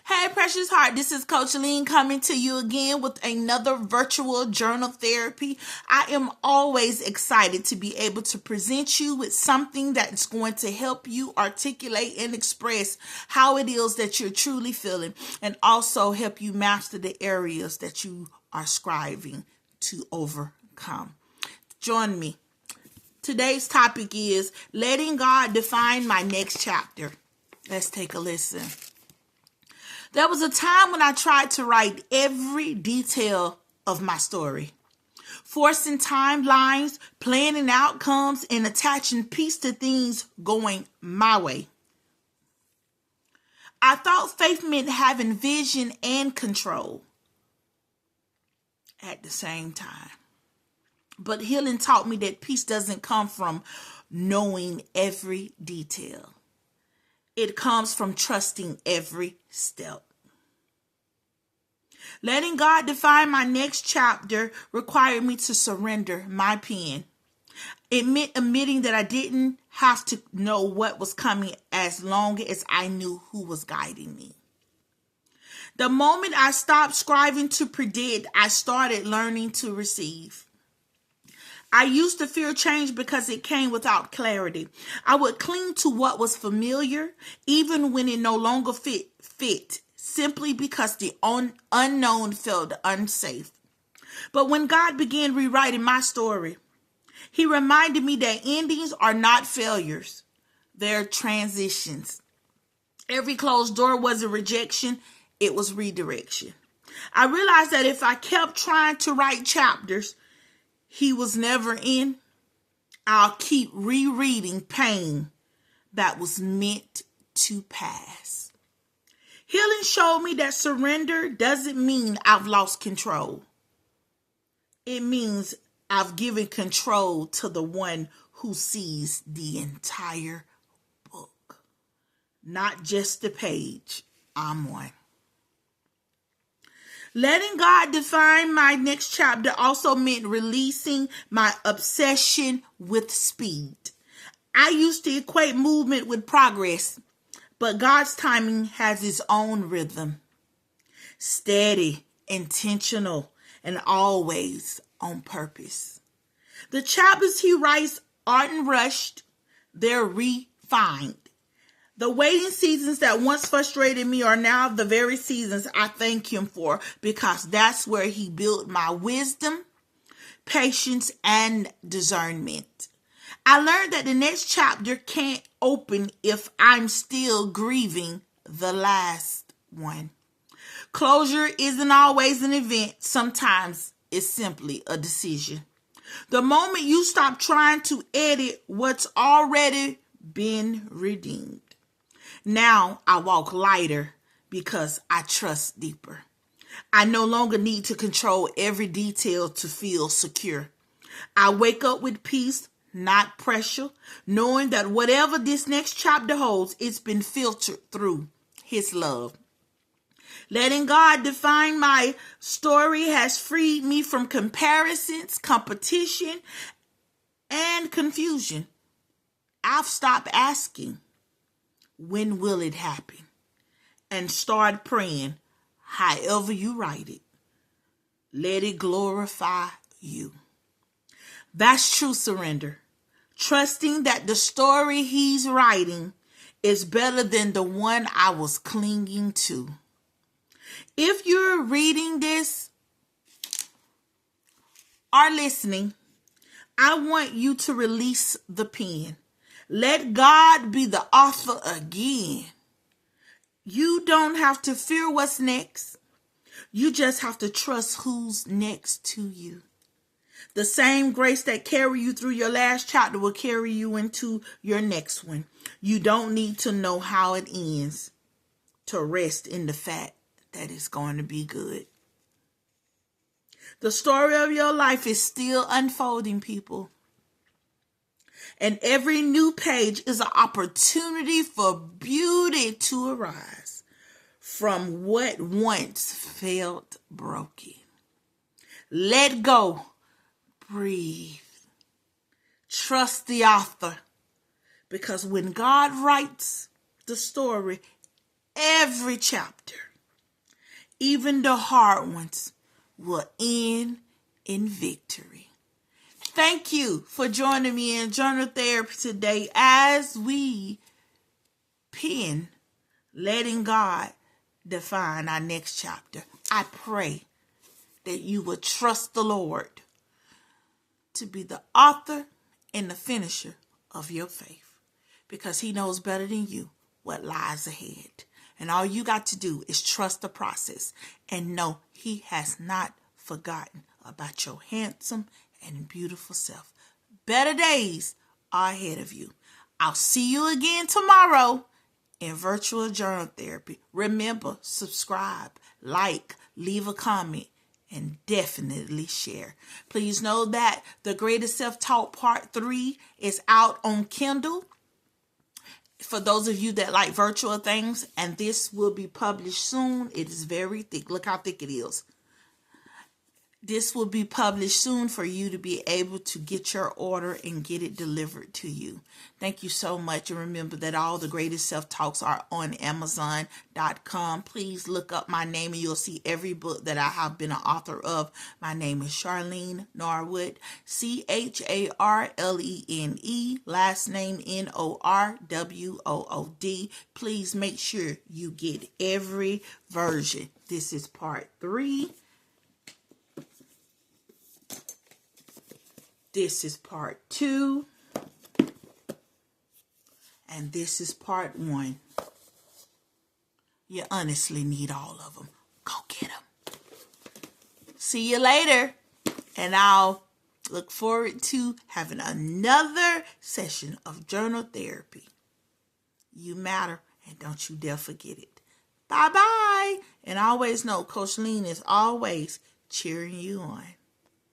Hey, precious heart, this is Coach Lean coming to you again with another virtual journal therapy. I am always excited to be able to present you with something that's going to help you articulate and express how it is that you're truly feeling, and also help you master the areas that you are striving to overcome. Join me. Today's topic is letting God define my next chapter. Let's take a listen. There was a time when I tried to write every detail of my story, forcing timelines, planning outcomes, and attaching peace to things going my way. I thought faith meant having vision and control at the same time. But healing taught me that peace doesn't come from knowing every detail. It comes from trusting every step. Letting God define my next chapter required me to surrender my pen. It meant admitting that I didn't have to know what was coming as long as I knew who was guiding me. The moment I stopped striving to predict, I started learning to receive. I used to fear change because it came without clarity. I would cling to what was familiar, even when it no longer fit, simply because the unknown felt unsafe. But when God began rewriting my story, He reminded me that endings are not failures. They're transitions. Every closed door was a rejection. It was redirection. I realized that if I kept trying to write chapters He was never in, I'll keep rereading pain that was meant to pass. Healing showed me that surrender doesn't mean I've lost control. It means I've given control to the one who sees the entire book, not just the page I'm on. Letting God define my next chapter also meant releasing my obsession with speed. I used to equate movement with progress, but God's timing has its own rhythm. Steady, intentional, and always on purpose. The chapters He writes aren't rushed, they're refined. The waiting seasons that once frustrated me are now the very seasons I thank Him for, because that's where He built my wisdom, patience, and discernment. I learned that the next chapter can't open if I'm still grieving the last one. Closure isn't always an event. Sometimes it's simply a decision. The moment you stop trying to edit what's already been redeemed. Now I walk lighter because I trust deeper. I no longer need to control every detail to feel secure. I wake up with peace, not pressure, knowing that whatever this next chapter holds, it's been filtered through His love. Letting God define my story has freed me from comparisons, competition, and confusion. I've stopped asking, when will it happen? And start praying, however you write it, let it glorify you. That's true surrender. Trusting that the story He's writing is better than the one I was clinging to. If you're reading this or listening, I want you to release the pen. Let God be the author again. You don't have to fear what's next. You just have to trust who's next to you. The same grace that carried you through your last chapter will carry you into your next one. You don't need to know how it ends to rest in the fact that it's going to be good. The story of your life is still unfolding, people. And every new page is an opportunity for beauty to arise from what once felt broken. Let go. Breathe. Trust the author. Because when God writes the story, every chapter Even the hard ones will end in victory. Thank you for joining me in Journal Therapy today as we pen letting God define our next chapter. I pray that you will trust the Lord to be the author and the finisher of your faith, because he knows better than you what lies ahead. And all you got to do is trust the process and know he has not forgotten about your handsome and beautiful self. Better days are ahead of you. I'll see you again tomorrow in Virtual Journal Therapy. Remember, subscribe, like, leave a comment, and definitely share. Please know that The Greatest Self-Taught Part 3 is out on Kindle. For those of you that like virtual things, and this will be published soon. It is very thick. Look how thick it is. This will be published soon for you to be able to get your order and get it delivered to you. Thank you so much. And remember that all the greatest self-talks are on Amazon.com. Please look up my name and you'll see every book that I have been an author of. My name is Charlene Norwood, Charlene, last name Norwood. Please make sure you get every version. This is part 3. This is part 2. And this is part 1. You honestly need all of them. Go get them. See you later. And I'll look forward to having another session of journal therapy. You matter, and don't you dare forget it. Bye-bye. And always know Coach Lean is always cheering you on.